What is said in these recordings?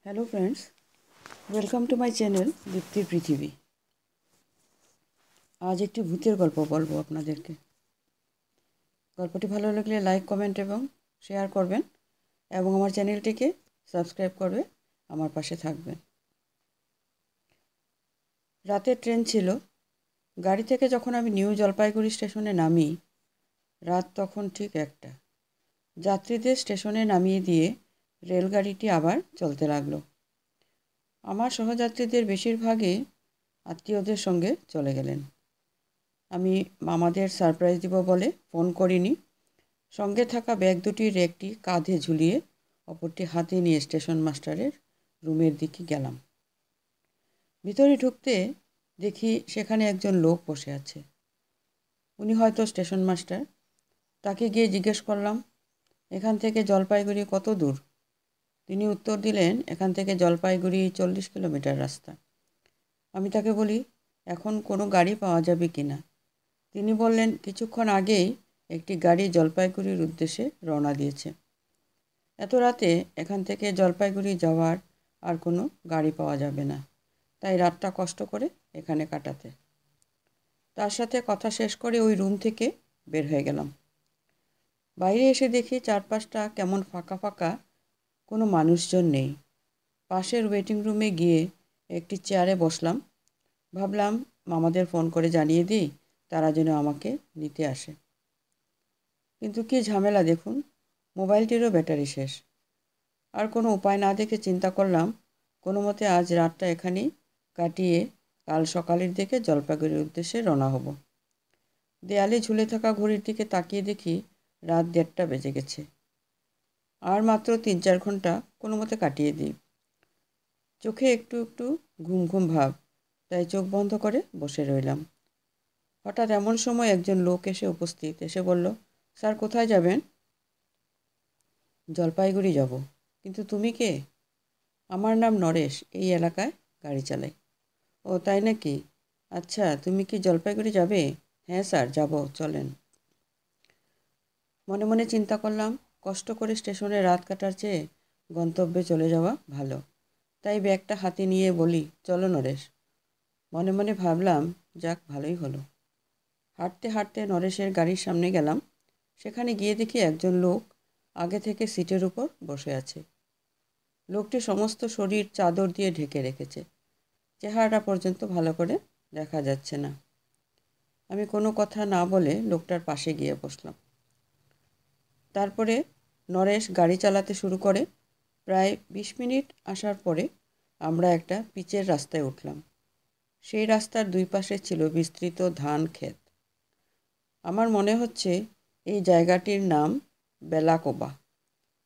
Hello friends, welcome to my channel দীপ্তির পৃথিবী। আজ একটি ভূতের গল্প বলবো আপনাদেরকে। গল্পটি ভালো লাগলে লাইক, কমেন্ট এবং শেয়ার করবেন এবং আমার চ্যানেলটিকে সাবস্ক্রাইব করবে, আমার পাশে থাকবেন। রাতের ট্রেন ছিল। গাড়ি থেকে যখন আমি নিউ জলপাইগুড়ি স্টেশনে নামি, রাত তখন ঠিক 1টা। যাত্রীদের স্টেশনে নামিয়ে দিয়ে রেলগাড়িটি আবার চলতে লাগলো। আমার সহযাত্রীদের বেশিরভাগই আত্মীয়দের সঙ্গে চলে গেলেন। আমি মামাদের সারপ্রাইজ দিব বলে ফোন করিনি। সঙ্গে থাকা ব্যাগ দুটির একটি কাঁধে ঝুলিয়ে অপরটি হাতে নিয়ে স্টেশন মাস্টারের রুমের দিকে গেলাম। ভিতরে ঢুকতে দেখি সেখানে একজন লোক বসে আছে। উনি হয়তো স্টেশন মাস্টার। তাকে গিয়ে জিজ্ঞেস করলাম, এখান থেকে জলপাইগুড়ি কত দূর? তিনি উত্তর দিলেন, এখান থেকে জলপাইগুড়ি 40 কিলোমিটার রাস্তা। আমি তাকে বলি, এখন কোনো গাড়ি পাওয়া যাবে কি না? তিনি বললেন, কিছুক্ষণ আগেই একটি গাড়ি জলপাইগুড়ির উদ্দেশ্যে রওনা দিয়েছে। এত রাতে এখান থেকে জলপাইগুড়ি যাওয়ার আর কোনো গাড়ি পাওয়া যাবে না, তাই রাতটা কষ্ট করে এখানে কাটাতে। তার সাথে কথা শেষ করে ওই রুম থেকে বের হয়ে গেলাম। বাইরে এসে দেখি চারপাশটা কেমন ফাঁকা ফাঁকা, কোনো মানুষজন নেই। পাশের ওয়েটিং রুমে গিয়ে একটি চেয়ারে বসলাম। ভাবলাম মামাদের ফোন করে জানিয়ে দিই, তারা যেন আমাকে নিতে আসে। কিন্তু কী ঝামেলা দেখুন, মোবাইলটিরও ব্যাটারি শেষ। আর কোনো উপায় না দেখে চিন্তা করলাম, কোনো মতে আজ রাতটা এখানেই কাটিয়ে কাল সকালের দিকে জলপাইগুড়ির উদ্দেশ্যে রওনা হব। দেয়ালে ঝুলে থাকা ঘড়ির দিকে তাকিয়ে দেখি রাত 1:30 বেজে গেছে। আর মাত্র 3-4 ঘন্টা কোনো মতে কাটিয়ে দিই। চোখে একটু একটু ঘুম ঘুম ভাব, তাই চোখ বন্ধ করে বসে রইলাম। হঠাৎ এমন সময় একজন লোক এসে উপস্থিত। এসে বলল, স্যার কোথায় যাবেন? জলপাইগুড়ি যাব। কিন্তু তুমি কে? আমার নাম নরেশ, এই এলাকায় গাড়ি চালাই। ও তাই নাকি? আচ্ছা, তুমি কি জলপাইগুড়ি যাবে? হ্যাঁ স্যার, যাব, চলেন। মনে মনে চিন্তা করলাম, কষ্ট করে স্টেশনে রাত কাটার চেয়ে গন্তব্যে চলে যাওয়া ভালো। তাই ব্যাগটা হাতে নিয়ে বলি, চলো নরেশ। মনে মনে ভাবলাম, যাক ভালোই হলো। হাঁটতে হাঁটতে নরেশের গাড়ির সামনে গেলাম। সেখানে গিয়ে দেখি একজন লোক আগে থেকে সিটের উপর বসে আছে। লোকটি সমস্ত শরীর চাদর দিয়ে ঢেকে রেখেছে। চেহারাটা পর্যন্ত ভালো করে দেখা যাচ্ছে না। আমি কোনো কথা না বলে লোকটার পাশে গিয়ে বসলাম। তারপরে নরেশ গাড়ি চালাতে শুরু করে। প্রায় 20 মিনিট আসার পরে আমরা একটা পিচের রাস্তায় উঠলাম। সেই রাস্তার দুই পাশে ছিল বিস্তৃত ধান ক্ষেত। আমার মনে হচ্ছে এই জায়গাটির নাম বেলাকোবা।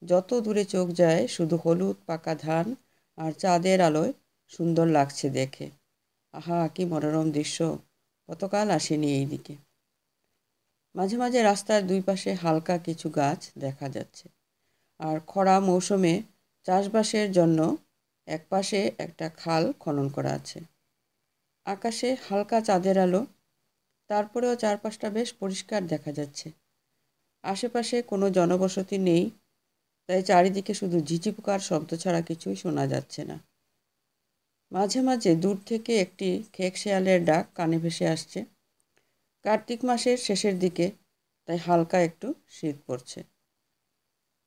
যত দূরে চোখ যায় শুধু হলুদ পাকা ধান আর চাঁদের আলোয় সুন্দর লাগছে দেখে। আহা, কি মনোরম দৃশ্য! কতকাল আসেনি এই দিকে। মাঝে মাঝে রাস্তার দুই পাশে হালকা কিছু গাছ দেখা যাচ্ছে। আর খরা মৌসুমে চাষবাসের জন্য একপাশে একটা খাল খনন করা আছে। আকাশে হালকা চাঁদের আলো, তারপরেও চারপাশটা বেশ পরিষ্কার দেখা যাচ্ছে। আশেপাশে কোনো জনবসতি নেই, তাই চারিদিকে শুধু ঝিঁঝি পোকার শব্দ ছাড়া কিছুই শোনা যাচ্ছে না। মাঝে মাঝে দূর থেকে একটি খেক শেয়ালের ডাক কানে ভেসে আসছে। কার্তিক মাসের শেষের দিকে, তাই হালকা একটু শীত পড়ছে।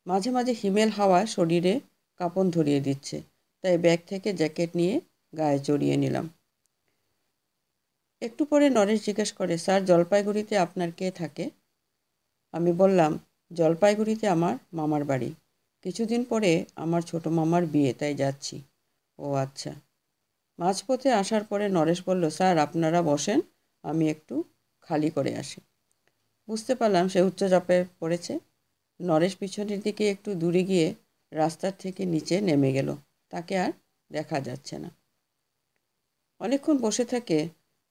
মাঝে মাঝে হিমেল হাওয়া শরীরে কাঁপন ধরিয়ে দিচ্ছে, তাই ব্যাগ থেকে জ্যাকেট নিয়ে গায়ে জড়িয়ে নিলাম। একটু পরে নরেশ জিজ্ঞেস করে, স্যার জলপাইগুড়িতে আপনার কে থাকে? আমি বললাম, জলপাইগুড়িতে আমার মামার বাড়ি। কিছুদিন পরে আমার ছোট মামার বিয়ে, তাই যাচ্ছি। ও আচ্ছা। মাঝপথে আসার পরে নরেশ বলল, স্যার আপনারা বসেন, আমি একটু খালি করে আসি। বুঝতে পারলাম সে উচ্চচাপে পড়েছে। নরেশ পিছনের দিকে একটু দূরে গিয়ে রাস্তার থেকে নিচে নেমে গেল। তাকে আর দেখা যাচ্ছে না। অনেকক্ষণ বসে থেকে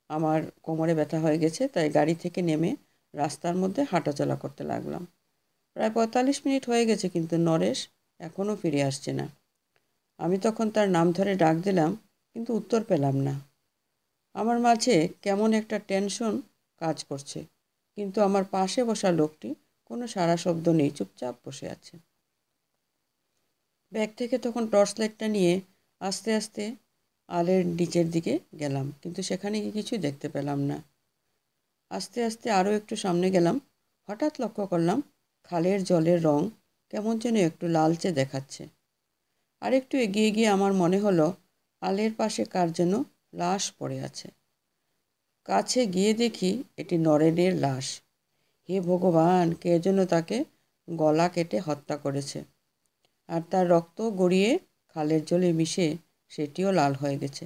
আমার কোমরে ব্যথা হয়ে গেছে, তাই গাড়ি থেকে নেমে রাস্তার মধ্যে হাঁটাচলা করতে লাগলাম। প্রায় 45 মিনিট হয়ে গেছে, কিন্তু নরেশ এখনও ফিরে আসছে না। আমি তখন তার নাম ধরে ডাক দিলাম, কিন্তু উত্তর পেলাম না। আমার মাঝে কেমন একটা টেনশন কাজ করছে, কিন্তু আমার পাশে বসা লোকটি কোনো সাড়া শব্দ নেই, চুপচাপ বসে আছে। ব্যাগ থেকে তখন টর্চ লাইটটা নিয়ে আস্তে আস্তে আলের নিচের দিকে গেলাম, কিন্তু সেখানে গিয়ে কিছু দেখতে পেলাম না। আস্তে আস্তে আরও একটু সামনে গেলাম। হঠাৎ লক্ষ্য করলাম খালের জলের রং কেমন যেন একটু লালচে দেখাচ্ছে। আর একটু এগিয়ে গিয়ে আমার মনে হলো আলের পাশে কার যেন লাশ পড়ে আছে। কাছে গিয়ে দেখি এটি নরেনের লাশ। হে ভগবান, কে যেন তাকে গলা কেটে হত্যা করেছে, আর তার রক্ত গড়িয়ে খালের জলে মিশে সেটিও লাল হয়ে গেছে।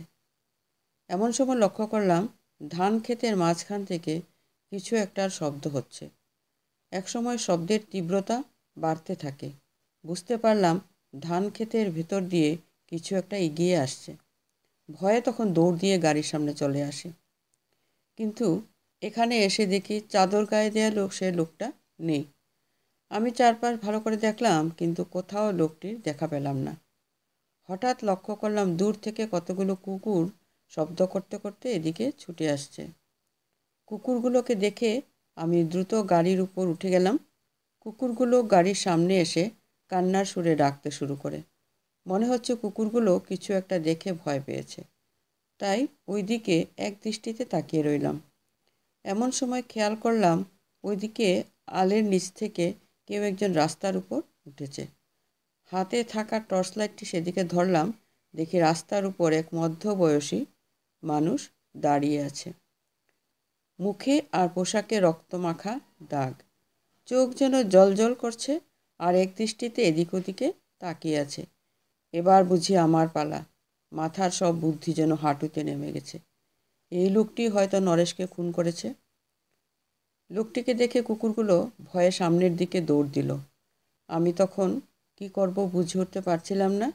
এমন সময় লক্ষ্য করলাম ধান ক্ষেতের মাঝখান থেকে কিছু একটার শব্দ হচ্ছে। একসময় শব্দের তীব্রতা বাড়তে থাকে। বুঝতে পারলাম ধান ক্ষেতের ভেতর দিয়ে কিছু একটা এগিয়ে আসছে। ভয়ে তখন দৌড় দিয়ে গাড়ির সামনে চলে আসি, কিন্তু এখানে এসে দেখি চাদর গায়ে দেওয়া সে লোকটা নেই। আমি চারপাশ ভালো করে দেখলাম, কিন্তু কোথাও লোকটির দেখা পেলাম না। হঠাৎ লক্ষ্য করলাম দূর থেকে কতগুলো কুকুর শব্দ করতে করতে এদিকে ছুটে আসছে। কুকুরগুলোকে দেখে আমি দ্রুত গাড়ির উপর উঠে গেলাম। কুকুরগুলো গাড়ির সামনে এসে কান্নার সুরে ডাকতে শুরু করে। মনে হচ্ছে কুকুরগুলো কিছু একটা দেখে ভয় পেয়েছে, তাই ওই দিকে এক দৃষ্টিতে তাকিয়ে রইলাম। এমন সময় খেয়াল করলাম ওইদিকে আলের নিচ থেকে কেউ একজন রাস্তার উপর উঠেছে। হাতে থাকা টর্চ লাইটটি সেদিকে ধরলাম। দেখি রাস্তার উপর এক মধ্যবয়সী মানুষ দাঁড়িয়ে আছে। মুখে আর পোশাকে রক্তমাখা দাগ, চোখ যেন জ্বলজ্বল করছে, আর এক দৃষ্টিতে এদিক ওদিকে তাকিয়ে আছে। এবার বুঝি আমার পালা। মাথার সব বুদ্ধি যেন হাঁটুতে নেমে গেছে। এই লোকটি হয়তো নরেশকে খুন করেছে। লোকটিকে দেখে কুকুরগুলো ভয়ে সামনের দিকে দৌড় দিল। আমি তখন কি করব বুঝে উঠতে পারছিলাম না।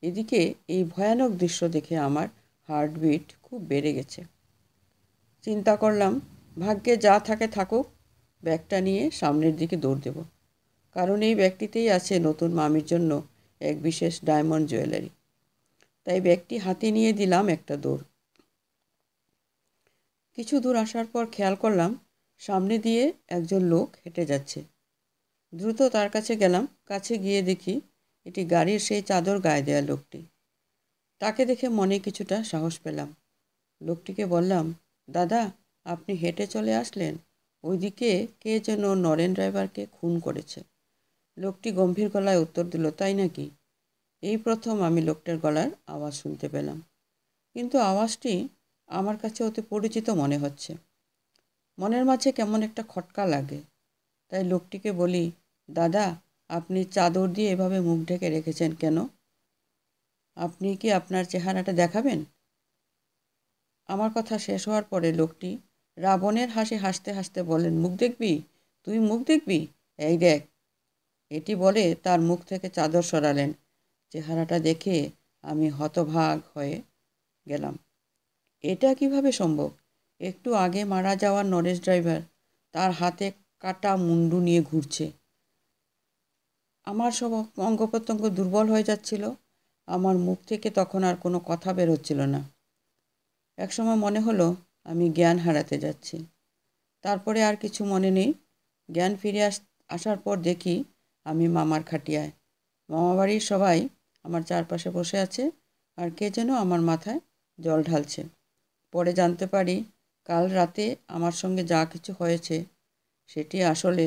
এদিকে এই ভয়ানক দৃশ্য দেখে আমার হার্টবিট খুব বেড়ে গেছে। চিন্তা করলাম ভাগ্যে যা থাকে থাকুক, ব্যাগটা নিয়ে সামনের দিকে দৌড় দেব, কারণ এই ব্যাগটিতেই আছে নতুন মামির জন্য এক বিশেষ ডায়মন্ড জুয়েলারি। তাই ব্যাগটি হাতে নিয়ে দিলাম একটা দৌড়। কিছু দূর আসার পর খেয়াল করলাম সামনে দিয়ে একজন লোক হেঁটে যাচ্ছে। দ্রুত তার কাছে গেলাম। কাছে গিয়ে দেখি এটি গাড়ির সেই চাদর গায়ে দেওয়া লোকটি। তাকে দেখে মনে কিছুটা সাহস পেলাম। লোকটিকে বললাম, দাদা, আপনি হেঁটে চলে আসলেন? ওইদিকে কে যেন নরেন ড্রাইভারকে খুন করেছে। লোকটি গম্ভীর গলায় উত্তর দিল, তাই নাকি? এই প্রথম আমি লোকটার গলার আওয়াজ শুনতে পেলাম, কিন্তু আওয়াজটি আমার কাছে অতি পরিচিত মনে হচ্ছে। মনের মাঝে কেমন একটা খটকা লাগে। তাই লোকটিকে বলি, দাদা, আপনি চাদর দিয়ে এভাবে মুখ ঢেকে রেখেছেন কেন? আপনি কি আপনার চেহারাটা দেখাবেন? আমার কথা শেষ হওয়ার পরে লোকটি রাবণের হাসি হাসতে হাসতে বলেন, মুখ দেখবি? তুই মুখ দেখবি? এই দেখ। এটি বলে তার মুখ থেকে চাদর সরালেন। চেহারাটা দেখে আমি হতভাগ হয়ে গেলাম। এটা কিভাবে সম্ভব? একটু আগে মারা যাওয়া নরেশ ড্রাইভার তার হাতে কাটা মুন্ডু নিয়ে ঘুরছে। আমার সব অঙ্গ প্রত্যঙ্গ দুর্বল হয়ে যাচ্ছিল। আমার মুখ থেকে তখন আর কোনো কথা বের হচ্ছিল না। একসময় মনে হলো আমি জ্ঞান হারাতে যাচ্ছি। তারপরে আর কিছু মনে নেই। জ্ঞান ফিরে আসার পর দেখি আমি মামার খাটিয়ায়। মামাবাড়ির সবাই আমার চারপাশে বসে আছে, আর কে যেন আমার মাথায় জল ঢালছে। পরে জানতে পারি কাল রাতে আমার সঙ্গে যা কিছু হয়েছে সেটি আসলে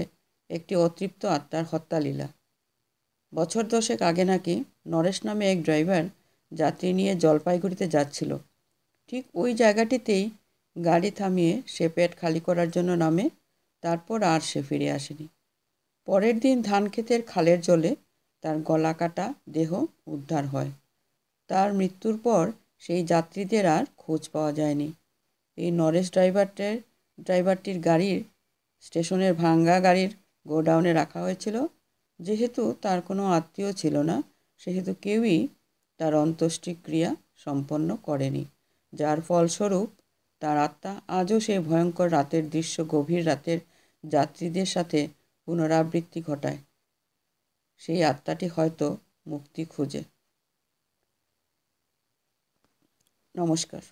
একটি অতৃপ্ত আত্মার হত্যালীলা। বছর 10 আগে নাকি নরেশ নামে এক ড্রাইভার যাত্রী নিয়ে জলপাইগুড়িতে যাচ্ছিল। ঠিক ওই জায়গাটিতেই গাড়ি থামিয়ে সে পেট খালি করার জন্য নামে। তারপর আর সে ফিরে আসেনি। পরের দিন ধানক্ষেতের খালের জলে তার গলা কাটা দেহ উদ্ধার হয়। তার মৃত্যুর পর সেই যাত্রীদের আর খোঁজ পাওয়া যায়নি। এই নরেশ ড্রাইভারটির গাড়ির স্টেশনের ভাঙ্গা গাড়ির গোডাউনে রাখা হয়েছিল। যেহেতু তার কোনো আত্মীয় ছিল না, সেহেতু কেউই তার অন্ত্যেষ্টিক্রিয়া সম্পন্ন করেনি, যার ফলস্বরূপ তার আত্মা আজও সেই ভয়ঙ্কর রাতের দৃশ্য গভীর রাতের যাত্রীদের সাথে পুনরাবৃত্তি ঘটায়। সেই আত্মাটি হয়তো মুক্তি খুঁজে। নমস্কার।